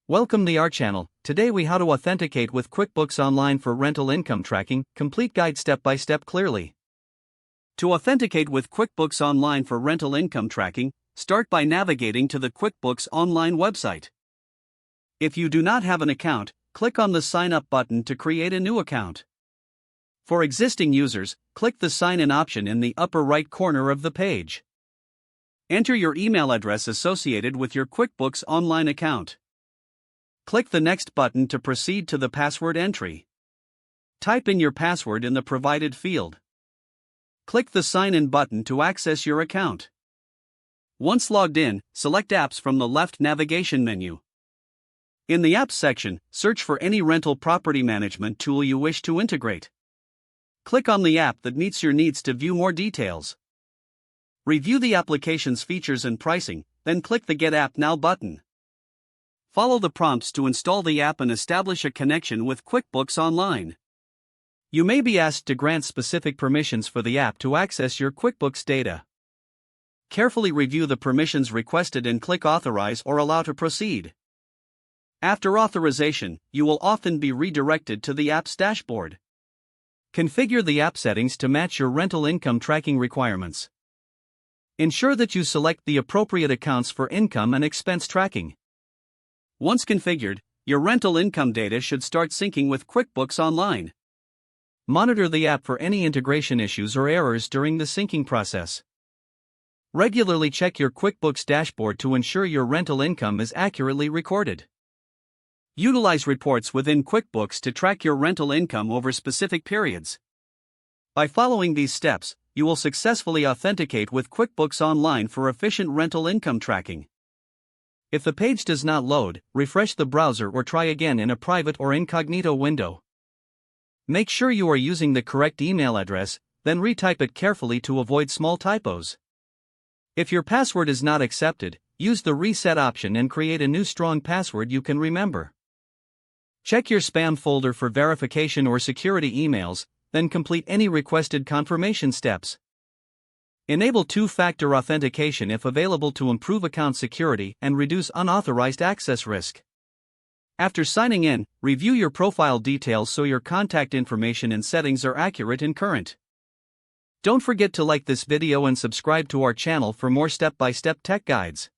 Welcome to our channel. Today we how to authenticate with QuickBooks Online for rental income tracking, complete guide step by step clearly. To authenticate with QuickBooks Online for rental income tracking, start by navigating to the QuickBooks Online website. If you do not have an account, click on the Sign Up button to create a new account. For existing users, click the Sign In option in the upper right corner of the page. Enter your email address associated with your QuickBooks Online account. Click the Next button to proceed to the password entry. Type in your password in the provided field. Click the Sign In button to access your account. Once logged in, select Apps from the left navigation menu. In the Apps section, search for any rental property management tool you wish to integrate. Click on the app that meets your needs to view more details. Review the application's features and pricing, then click the Get App Now button. Follow the prompts to install the app and establish a connection with QuickBooks Online. You may be asked to grant specific permissions for the app to access your QuickBooks data. Carefully review the permissions requested and click Authorize or Allow to proceed. After authorization, you will often be redirected to the app's dashboard. Configure the app settings to match your rental income tracking requirements. Ensure that you select the appropriate accounts for income and expense tracking. Once configured, your rental income data should start syncing with QuickBooks Online. Monitor the app for any integration issues or errors during the syncing process. Regularly check your QuickBooks dashboard to ensure your rental income is accurately recorded. Utilize reports within QuickBooks to track your rental income over specific periods. By following these steps, you will successfully authenticate with QuickBooks Online for efficient rental income tracking. If the page does not load, refresh the browser or try again in a private or incognito window. Make sure you are using the correct email address, then retype it carefully to avoid small typos. If your password is not accepted, use the Reset option and create a new strong password you can remember. Check your spam folder for verification or security emails, then complete any requested confirmation steps. Enable two-factor authentication if available to improve account security and reduce unauthorized access risk. After signing in, review your profile details so your contact information and settings are accurate and current. Don't forget to like this video and subscribe to our channel for more step-by-step tech guides.